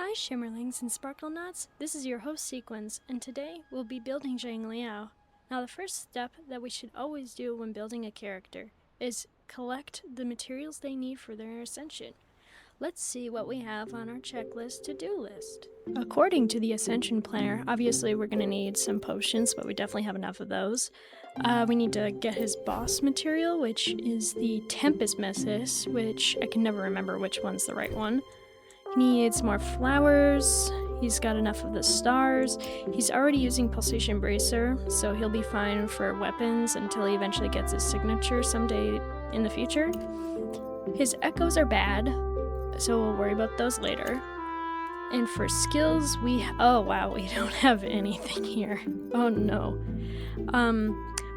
Hi Shimmerlings and Sparkle Nuts, this is your host CQuins, and today we'll be building Xiangli Yao. Now the first step that we should always do when building a character is collect the materials they need for their ascension. Let's see what we have on our checklist to-do list. According to the Ascension Planner, obviously we're going to need some potions, but we definitely have enough of those. We need to get his boss material, which is the Tempest Messis, which I can never remember which one's the right one. He needs more flowers. He's got enough of the stars. He's already using Pulsation Bracer, so he'll be fine for weapons until he eventually gets his signature someday in the future. His echoes are bad, so we'll worry about those later. And for skills, oh wow, we don't have anything here. Oh no.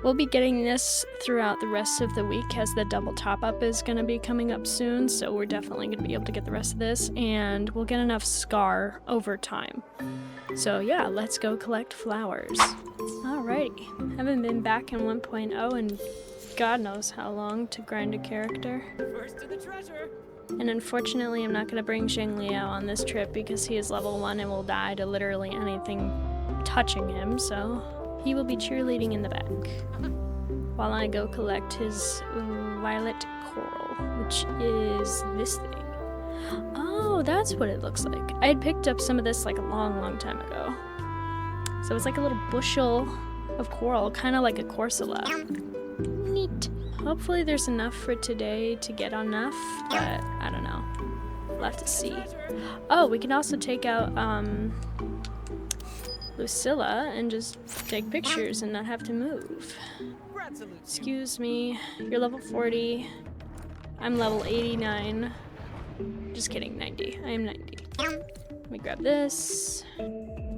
We'll be getting this throughout the rest of the week as the double top-up is going to be coming up soon, so we're definitely going to be able to get the rest of this, and we'll get enough Scar over time. So yeah, let's go collect flowers. Alrighty, haven't been back in 1.0 in God knows how long to grind a character. First to the treasure. And unfortunately, I'm not going to bring Xiangli Yao on this trip because he is level 1 and will die to literally anything touching him, so he will be cheerleading in the back while I go collect his violet coral, which is this thing. Oh, that's what it looks like. I had picked up some of this like a long time ago. So it's like a little bushel of coral, kind of like a Corsola. Neat. Hopefully there's enough for today to get enough, but I don't know. We'll have to see. Oh, we can also take out Lucilla and just take pictures and not have to move. Excuse me, you're level 40. I'm level 89. Just kidding, 90. I am 90. Let me grab this.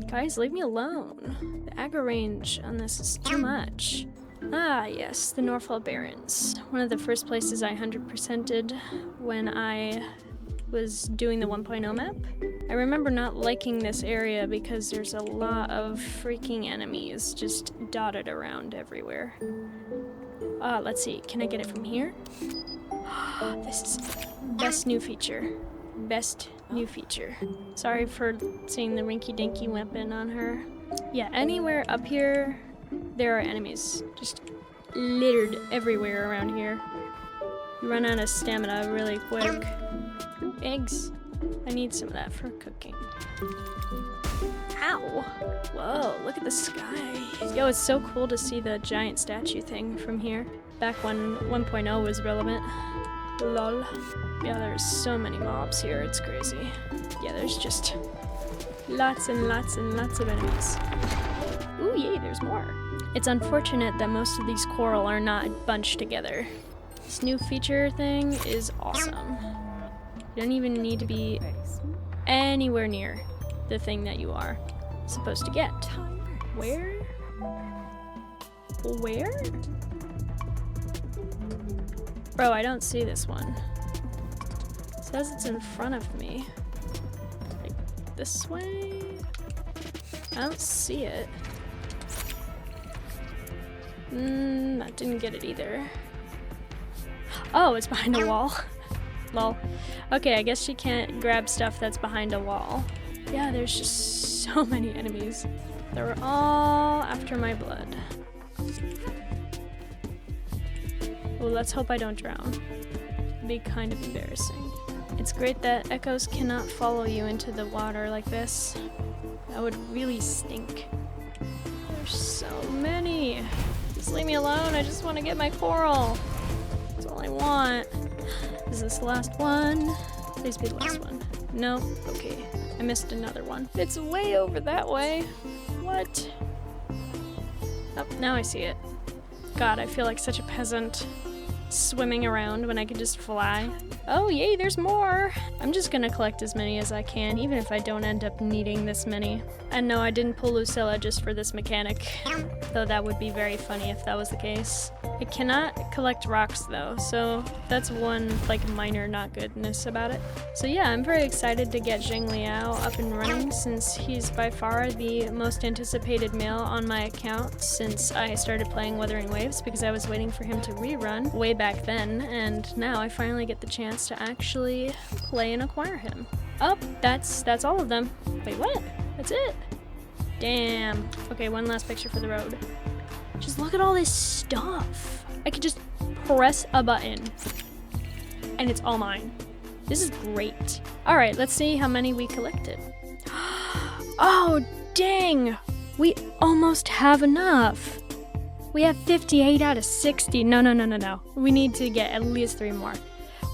Guys, leave me alone. The aggro range on this is too much. Ah, yes, the Norfall Barrens. One of the first places I 100%ed when I was doing the 1.0 map. I remember not liking this area because there's a lot of freaking enemies just dotted around everywhere. Let's see, can I get it from here? This is best new feature. Best new feature. Sorry for seeing the rinky-dinky weapon on her. Yeah, anywhere up here, there are enemies. Just littered everywhere around here. You run out of stamina really quick. Ooh, eggs. I need some of that for cooking. Ow! Whoa, look at the sky. Yo, it's so cool to see the giant statue thing from here. Back when 1.0 was relevant. Lol. Yeah, there's so many mobs here, it's crazy. Yeah, there's just lots and lots and lots of enemies. Ooh, yay, there's more. It's unfortunate that most of these coral are not bunched together. This new feature thing is awesome. You don't even need to be anywhere near the thing that you are supposed to get. Where? Where? Bro, I don't see this one. It says it's in front of me. Like this way? I don't see it. That didn't get it either. Oh, it's behind a wall. Lol. Okay, I guess she can't grab stuff that's behind a wall. Yeah, there's just so many enemies. They're all after my blood. Well, let's hope I don't drown. It'd be kind of embarrassing. It's great that echoes cannot follow you into the water like this. That would really stink. There's so many. Just leave me alone, I just want to get my coral. That's all I want. Is this the last one? Please be the last one. No? Okay. I missed another one. It's way over that way. What? Oh, now I see it. God, I feel like such a peasant swimming around when I could just fly. Oh, yay, there's more! I'm just gonna collect as many as I can, even if I don't end up needing this many. And no, I didn't pull Lucilla just for this mechanic, though that would be very funny if that was the case. I cannot collect rocks though, so that's one like minor not goodness about it. So yeah, I'm very excited to get Xiangli Yao up and running since he's by far the most anticipated male on my account since I started playing Wuthering Waves because I was waiting for him to rerun way back then, and now I finally get the chance to actually play and acquire him. Oh, that's all of them. Wait, what? That's it? Damn. Okay, one last picture for the road. Just look at all this stuff. I could just press a button and it's all mine. This is great. All right, let's see how many we collected. Oh, dang. We almost have enough. We have 58 out of 60. No. We need to get at least 3 more.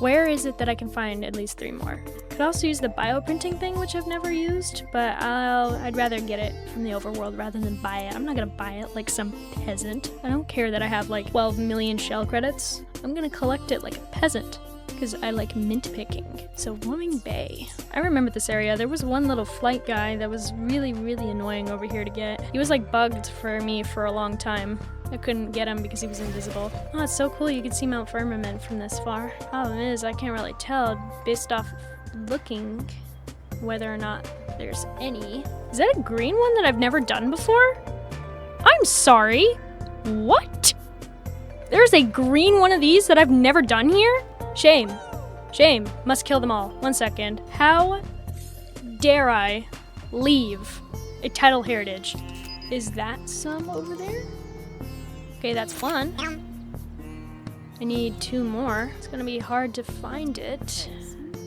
Where is it that I can find at least 3 more? Could also use the bioprinting thing, which I've never used, but I'd rather get it from the overworld rather than buy it. I'm not gonna buy it like some peasant. I don't care that I have like 12 million shell credits. I'm gonna collect it like a peasant, because I like mint picking. So Wooming Bay. I remember this area. There was one little flight guy that was really annoying over here to get. He was like bugged for me for a long time. I couldn't get him because he was invisible. Oh, it's so cool you can see Mount Firmament from this far. Problem is, I can't really tell based off looking whether or not there's any. Is that a green one that I've never done before? I'm sorry. What? There's a green one of these that I've never done here? Shame. Shame. Must kill them all. 1 second. How dare I leave a title heritage? Is that some over there? Okay, that's 1. I need 2 more. It's gonna be hard to find it,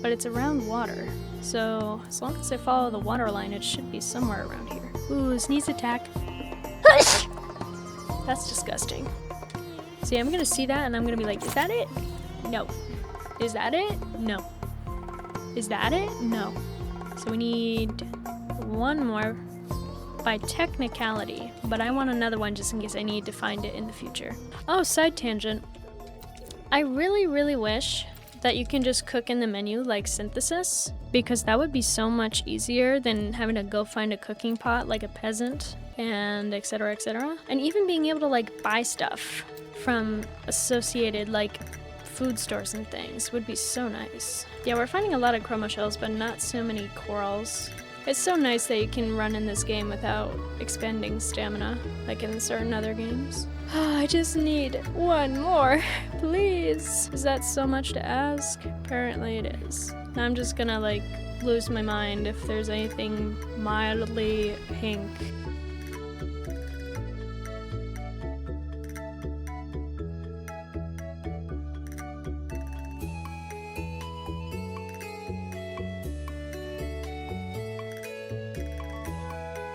but it's around water. So as long as I follow the water line, it should be somewhere around here. Ooh, sneeze attack. That's disgusting. See, I'm gonna see that and I'm gonna be like, is that it? No. Is that it? No. Is that it? No. So we need 1 more by technicality, but I want another one just in case I need to find it in the future. Oh, side tangent. I really wish that you can just cook in the menu like synthesis, because that would be so much easier than having to go find a cooking pot like a peasant, and etc. And even being able to like buy stuff from associated like food stores and things would be so nice. Yeah, we're finding a lot of chromo shells, but not so many corals. It's so nice that you can run in this game without expending stamina, like in certain other games. I just need 1 more, please. Is that so much to ask? Apparently it is. I'm just gonna like lose my mind if there's anything mildly pink.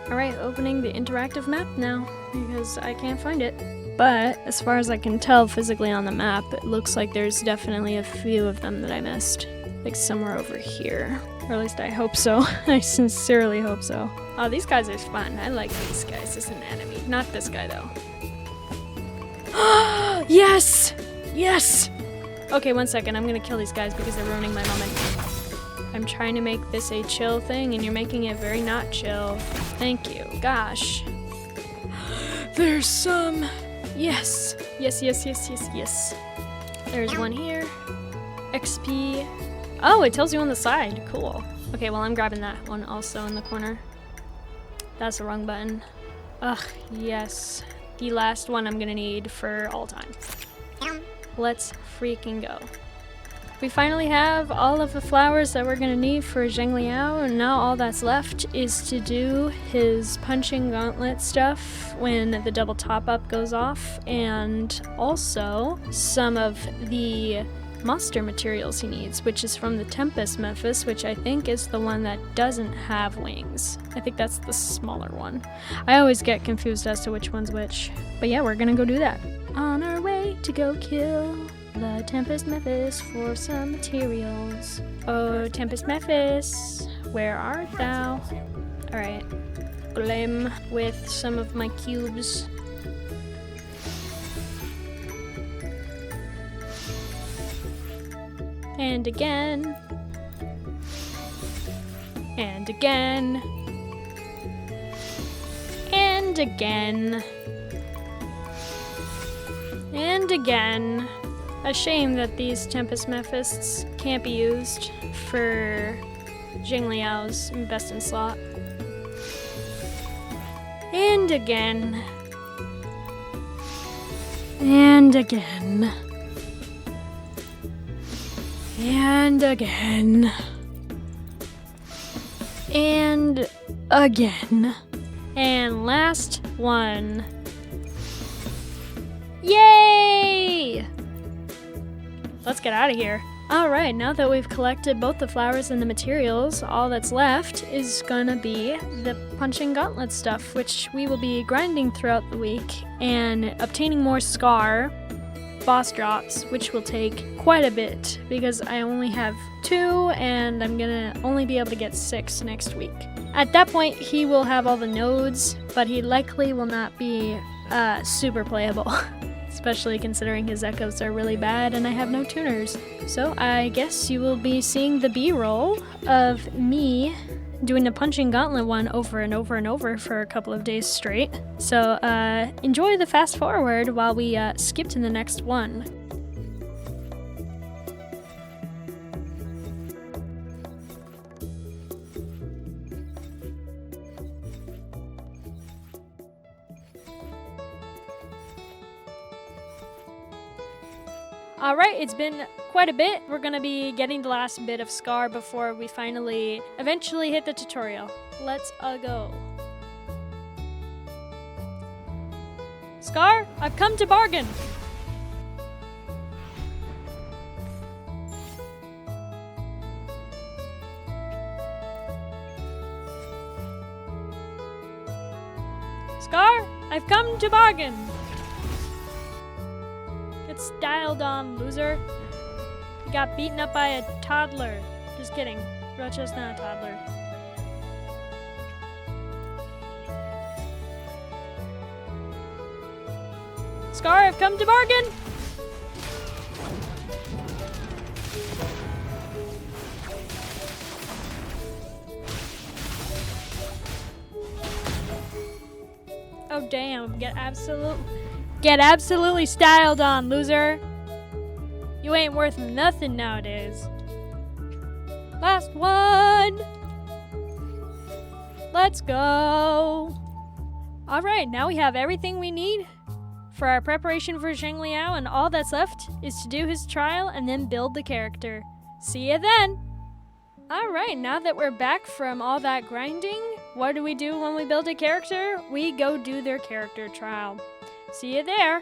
Alright, opening the interactive map now, because I can't find it. But, as far as I can tell physically on the map, it looks like there's definitely a few of them that I missed. Like somewhere over here. Or at least I hope so. I sincerely hope so. Oh, these guys are fun. I like these guys as an enemy. Not this guy, though. Yes! Yes! Okay, 1 second. I'm gonna kill these guys because they're ruining my moment. I'm trying to make this a chill thing, and you're making it very not chill. Thank you. Gosh. There's some. Yes. Yes. There's one here. XP. Oh, it tells you on the side. Cool. Okay, well, I'm grabbing that one also in the corner. That's the wrong button. Ugh, yes. The last one I'm gonna need for all time. Let's freaking go. We finally have all of the flowers that we're gonna need for Xiangli Yao, and now all that's left is to do his punching gauntlet stuff when the double top-up goes off, and also some of the monster materials he needs, which is from the Tempest Memphis, which I think is the one that doesn't have wings. I think that's the smaller one. I always get confused as to which one's which. But yeah, we're gonna go do that. On our way to go kill the Tempest Memphis for some materials. Oh, Tempest Memphis, where art thou? Alright, blame with some of my cubes. And again. And again. And again. And again. A shame that these Tempest Mephists can't be used for Xiangli Yao's best in slot. And again. And again. And again. And again. And last one. Yay! Let's get out of here. Alright, now that we've collected both the flowers and the materials, all that's left is gonna be the punching gauntlet stuff, which we will be grinding throughout the week and obtaining more scar boss drops, which will take quite a bit because I only have 2 and I'm gonna only be able to get 6 next week. At that point, he will have all the nodes, but he likely will not be super playable. Especially considering his echoes are really bad and I have no tuners. So I guess you will be seeing the B-roll of me doing the punching gauntlet one over and over and over for a couple of days straight. So enjoy the fast forward while we skip to the next one. Alright, it's been quite a bit. We're gonna be getting the last bit of Scar before we finally eventually hit the tutorial. Let's go. Scar, I've come to bargain! Scar, I've come to bargain! Get styled on, loser. You got beaten up by a toddler. Just kidding. Rocha's not a toddler. Scar, I've come to bargain! Oh damn, get absolutely styled on, loser. You ain't worth nothing nowadays. Last one. Let's go. Alright, now we have everything we need for our preparation for Xiangli Yao, and all that's left is to do his trial and then build the character. See ya then. Alright, now that we're back from all that grinding, what do we do when we build a character? We go do their character trial. See you there.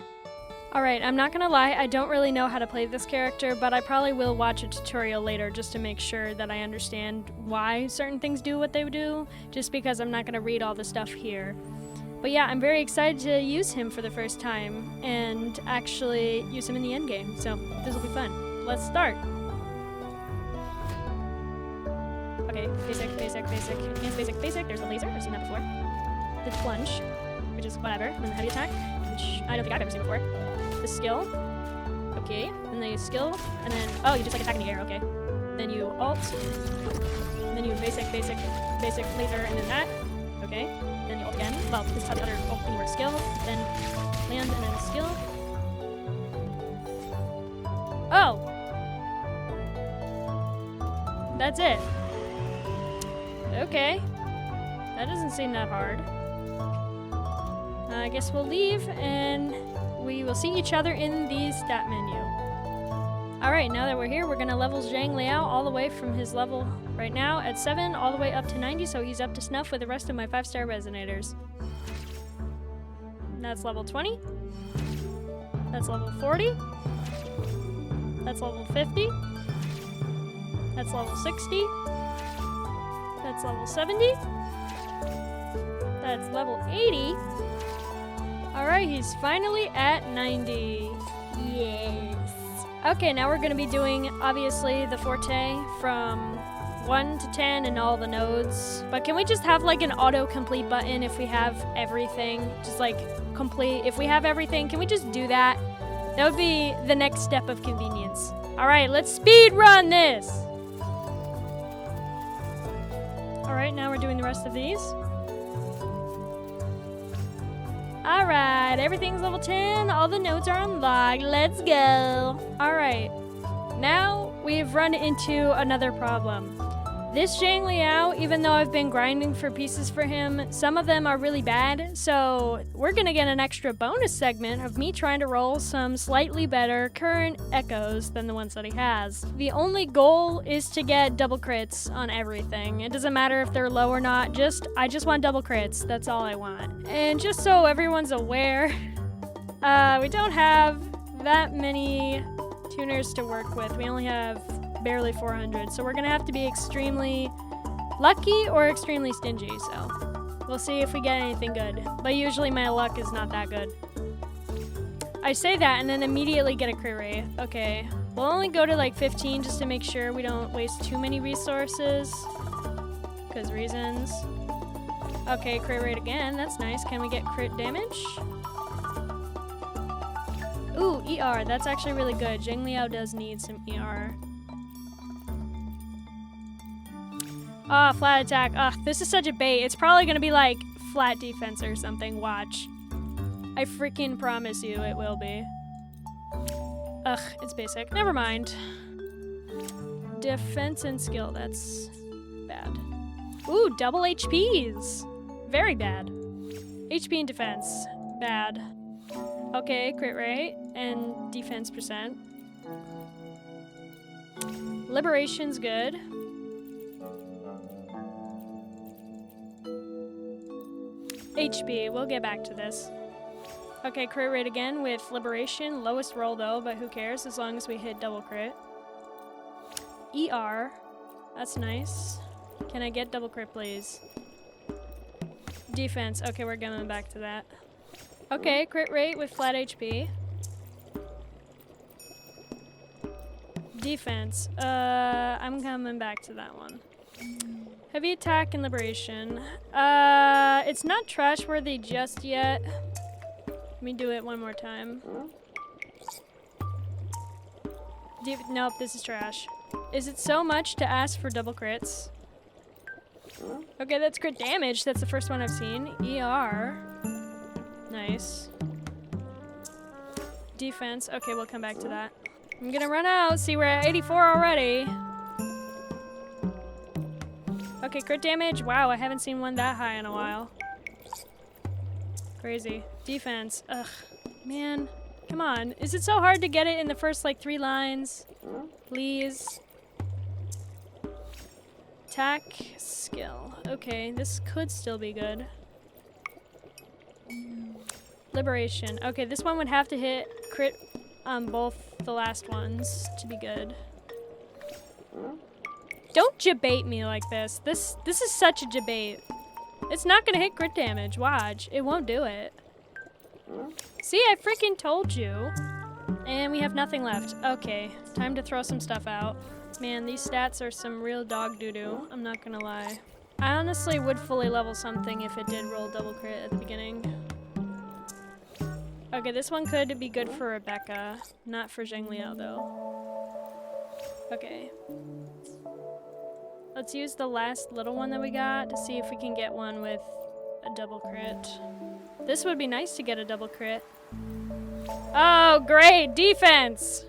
Alright, I'm not gonna lie, I don't really know how to play this character, but I probably will watch a tutorial later just to make sure that I understand why certain things do what they do, just because I'm not gonna read all the stuff here. But yeah, I'm very excited to use him for the first time and actually use him in the endgame, so this will be fun. Let's start. Okay, basic, advanced basic, there's the laser, I've seen that before. The plunge, which is whatever, and then the heavy attack, which I don't think I've ever seen before. The skill, okay, and then you skill, and then, oh, you just like attack in the air, okay. Then you ult, and then you basic, laser, and then that, okay. Then you ult again, well, this is how the other ult thing works, skill, then land, and then skill. Oh! That's it. Okay. That doesn't seem that hard. I guess we'll leave and we will see each other in the stat menu. Alright, now that we're here, we're gonna level Xiangli Yao all the way from his level right now at 7 all the way up to 90, so he's up to snuff with the rest of my 5-star resonators. That's level 20. That's level 40. That's level 50. That's level 60. That's level 70. That's level 80. Alright, he's finally at 90. Yes. Okay, now we're going to be doing, obviously, the forte from 1 to 10 and all the nodes. But can we just have, like, an auto-complete button if we have everything? Just, like, complete. If we have everything, can we just do that? That would be the next step of convenience. Alright, let's speed run this! Alright, now we're doing the rest of these. Alright, everything's level 10. All the nodes are unlocked. Let's go. Alright, now we've run into another problem. This Xiangli Yao, even though I've been grinding for pieces for him, some of them are really bad, so we're gonna get an extra bonus segment of me trying to roll some slightly better current echoes than the ones that he has. The only goal is to get double crits on everything. It doesn't matter if they're low or not, I just want double crits, that's all I want. And just so everyone's aware, we don't have that many tuners to work with. We only have barely 400, so we're gonna have to be extremely lucky or extremely stingy, so we'll see if we get anything good. But usually my luck is not that good. I say that and then immediately get a crit rate. Okay, we'll only go to like 15 just to make sure we don't waste too many resources, because reasons. Okay, crit rate again, that's nice. Can we get crit damage? Ooh, ER, that's actually really good. Xiangli Yao does need some ER. Ah, flat attack. Ugh, this is such a bait. It's probably gonna be like flat defense or something. Watch. I freaking promise you it will be. Ugh, it's basic. Never mind. Defense and skill, that's bad. Ooh, double HPs. Very bad. HP and defense, bad. Okay, crit rate and defense percent. Liberation's good. HP, we'll get back to this. Okay, crit rate again with liberation. Lowest roll though, but who cares as long as we hit double crit. ER, that's nice. Can I get double crit please? Defense, okay, we're going back to that. Okay, crit rate with flat HP. Defense, I'm coming back to that one. Heavy attack and liberation. It's not trash worthy just yet. Let me do it one more time. Nope, this is trash. Is it so much to ask for double crits? Okay, that's crit damage. That's the first one I've seen. ER. Nice. Defense. Okay, we'll come back to that. I'm gonna run out. See, we're at 84 already. Okay, crit damage. Wow, I haven't seen one that high in a while. Crazy. Defense. Ugh. Man. Come on. Is it so hard to get it in the first, like, 3 lines? Please. Attack. Skill. Okay, this could still be good. Liberation. Okay, this one would have to hit crit on both the last ones to be good. Don't jabate me like this. This is such a jabate. It's not gonna hit crit damage. Watch. It won't do it. See, I freaking told you. And we have nothing left. Okay, time to throw some stuff out. Man, these stats are some real dog doo-doo. I'm not gonna lie. I honestly would fully level something if it did roll double crit at the beginning. Okay, this one could be good for Rebecca. Not for Xiangli Yao, though. Okay. Let's use the last little one that we got to see if we can get one with a double crit. This would be nice to get a double crit. Oh, great! Defense!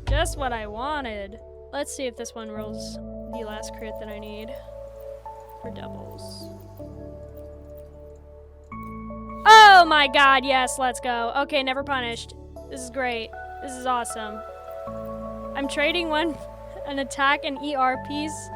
Just what I wanted. Let's see if this one rolls the last crit that I need for doubles. Oh my god, yes, let's go. Okay, never punished. This is great. This is awesome. I'm trading an attack and ER piece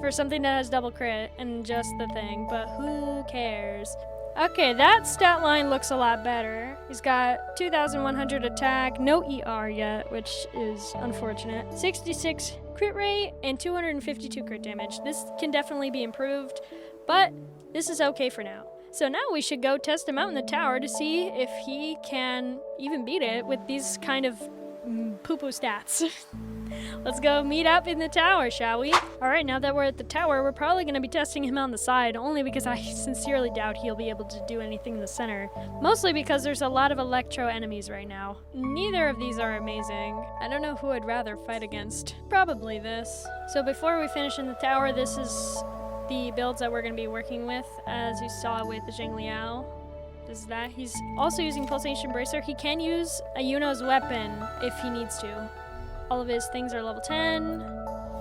for something that has double crit and just the thing, but who cares? Okay, that stat line looks a lot better. He's got 2,100 attack, no ER yet, which is unfortunate. 66 crit rate and 252 crit damage. This can definitely be improved, but this is okay for now. So now we should go test him out in the tower to see if he can even beat it with these kind of poo-poo stats. Let's go meet up in the tower, shall we? Alright, now that we're at the tower, we're probably going to be testing him on the side, only because I sincerely doubt he'll be able to do anything in the center. Mostly because there's a lot of Electro enemies right now. Neither of these are amazing. I don't know who I'd rather fight against. Probably this. So before we finish in the tower, this is the builds that we're going to be working with, as you saw with the Xiangli Yao. This is that. He's also using Pulsation Bracer. He can use a Yuno's weapon if he needs to. All of his things are level 10.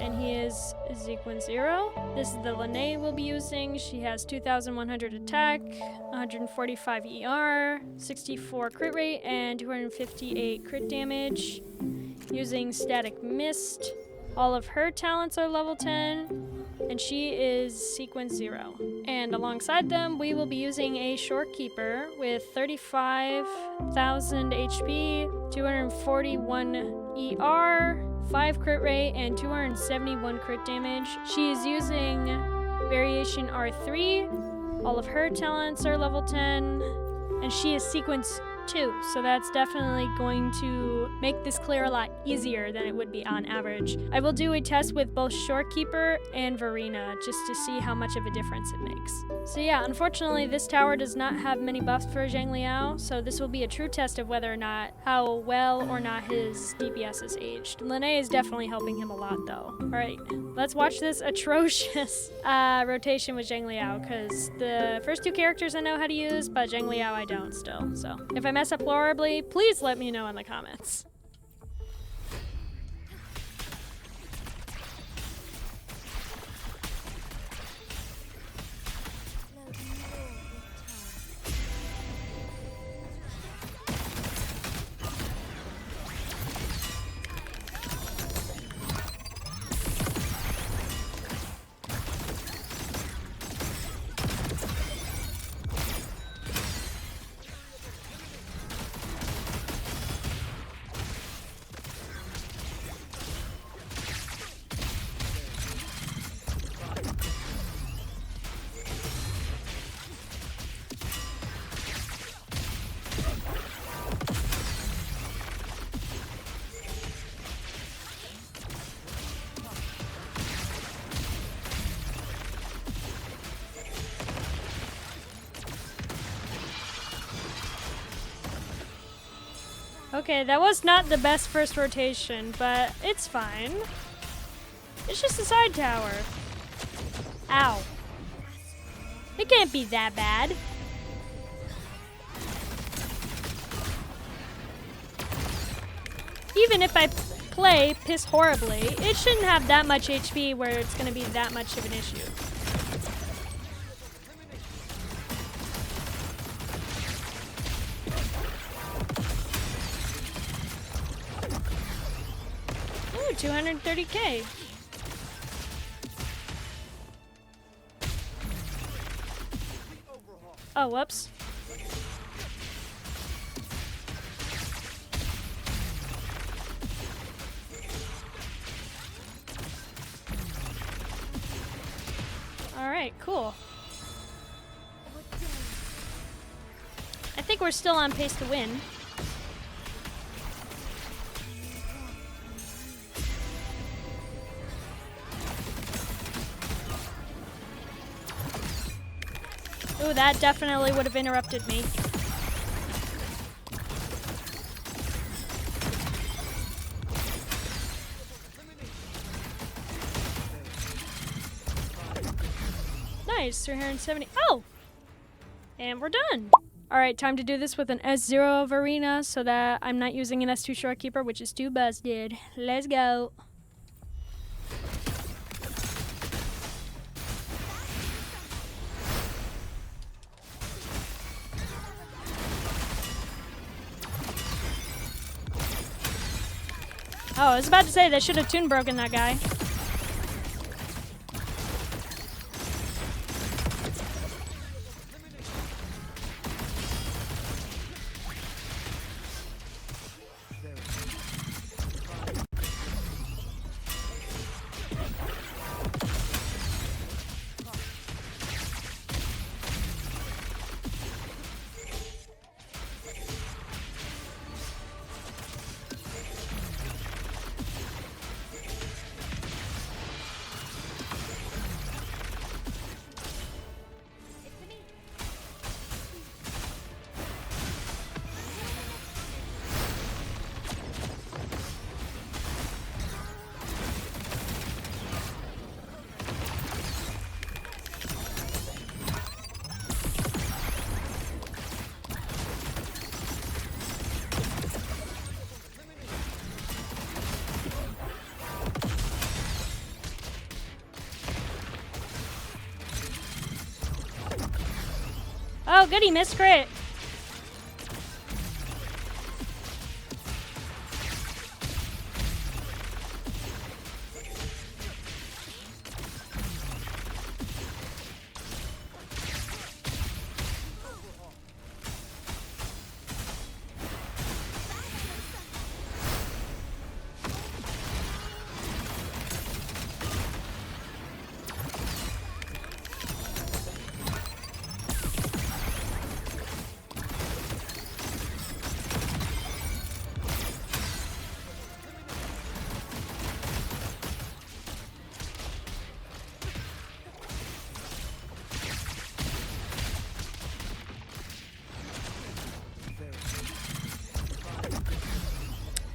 and he is CQuins 0. This is the Lene we'll be using. She has 2,100 attack, 145 ER, 64 crit rate, and 258 crit damage. Using Static Mist. All of her talents are level 10, and she is CQuins 0. And alongside them, we will be using a Shorekeeper with 35,000 HP, 241 ER, 5 crit rate, and 271 crit damage. She is using Variation R3. All of her talents are level 10, and she is CQuins 2, so that's definitely going to make this clear a lot easier than it would be on average. I will do a test with both Shorekeeper and Verena just to see how much of a difference it makes. So yeah, unfortunately this tower does not have many buffs for Xiangli Yao, so this will be a true test of whether or not how well or not his DPS is aged. Lene is definitely helping him a lot though. Alright, let's watch this atrocious rotation with Xiangli Yao, because the first two characters I know how to use, but Xiangli Yao I don't still. So if I mess up horribly, please let me know in the comments. Okay, that was not the best first rotation, but it's fine. It's just a side tower. Ow. It can't be that bad. Even if I play piss horribly, it shouldn't have that much HP where it's going to be that much of an issue. Ooh, 230k. Oh, whoops. Alright, cool. I think we're still on pace to win. Ooh, that definitely would have interrupted me. Nice, 370. Oh! And we're done. Alright, time to do this with an S0 of Arena so that I'm not using an S2 Shorekeeper, which is too busted. Let's go. Oh, I was about to say they should have tune broken that guy. Oh, goody, missed crit.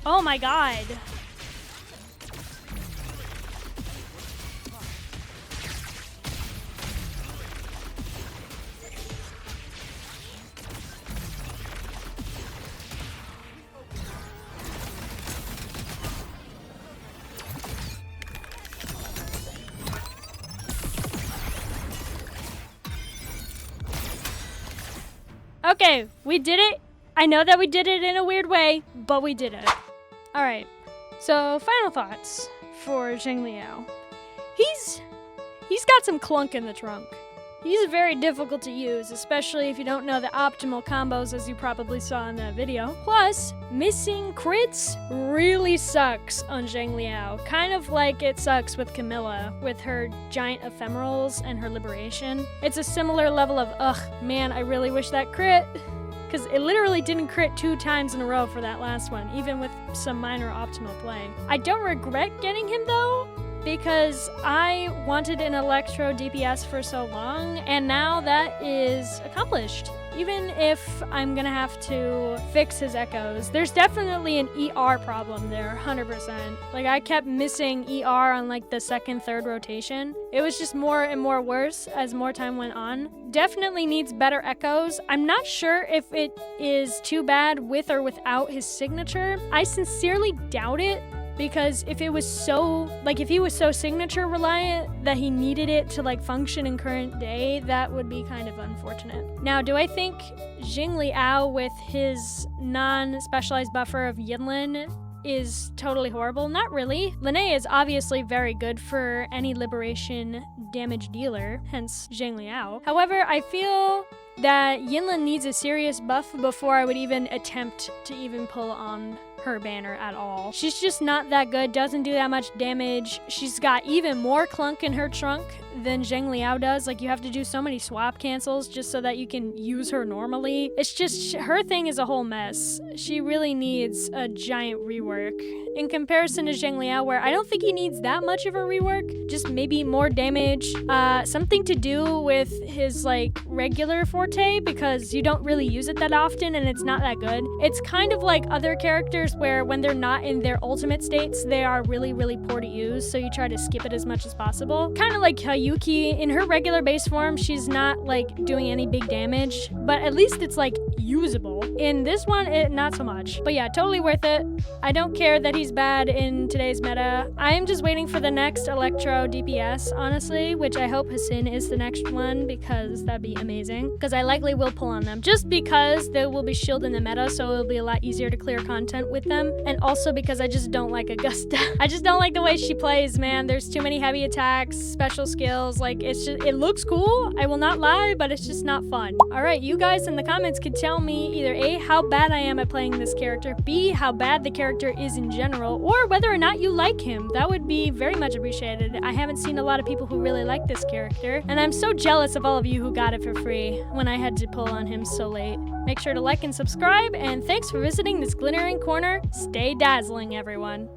Oh my god. Okay, we did it. I know that we did it in a weird way, but we did it. Alright, so final thoughts for Xiangli Yao. He's got some clunk in the trunk. He's very difficult to use, especially if you don't know the optimal combos, as you probably saw in that video. Plus, missing crits really sucks on Xiangli Yao. Kind of like it sucks with Camilla, with her giant ephemerals and her liberation. It's a similar level of, ugh, man, I really wish that crit. Because it literally didn't crit 2 times in a row for that last one, even with some minor optimal play. I don't regret getting him though, because I wanted an Electro DPS for so long, and now that is accomplished. Even if I'm gonna have to fix his echoes, there's definitely an ER problem there, 100%. Like, I kept missing ER on like the 2nd, 3rd rotation. It was just more and more worse as more time went on. Definitely needs better echoes. I'm not sure if it is too bad with or without his signature. I sincerely doubt it. Because if he was so signature reliant that he needed it to like function in current day, that would be kind of unfortunate. Now, do I think Xiangli Yao with his non-specialized buffer of Yinlin is totally horrible? Not really. Linne is obviously very good for any liberation damage dealer, hence Xiangli Yao. However, I feel that Yinlin needs a serious buff before I would even attempt to even pull on her banner at all. She's just not that good, doesn't do that much damage. She's got even more clunk in her trunk than Xiangli Yao does. Like, you have to do so many swap cancels just so that you can use her normally. It's just, her thing is a whole mess. She really needs a giant rework. In comparison to Xiangli Yao, where I don't think he needs that much of a rework, just maybe more damage, something to do with his like regular forte, because you don't really use it that often and it's not that good. It's kind of like other characters where when they're not in their ultimate states, they are really, really poor to use, so you try to skip it as much as possible. Kind of like Yuki, in her regular base form, she's not like doing any big damage, but at least it's like usable. In this one, not so much. But yeah, totally worth it. I don't care that he's bad in today's meta. I am just waiting for the next Electro DPS, honestly, which I hope Hassan is the next one, because that'd be amazing. Because I likely will pull on them, just because they will be shield in the meta, so it'll be a lot easier to clear content with them. And also because I just don't like Augusta. I just don't like the way she plays, man. There's too many heavy attacks, special skills. Like, it's just, it looks cool, I will not lie, but it's just not fun. Alright, you guys in the comments could tell me either A, how bad I am at playing this character, B, how bad the character is in general, or whether or not you like him. That would be very much appreciated. I haven't seen a lot of people who really like this character, and I'm so jealous of all of you who got it for free when I had to pull on him so late. Make sure to like and subscribe, and thanks for visiting this glittering corner. Stay dazzling, everyone.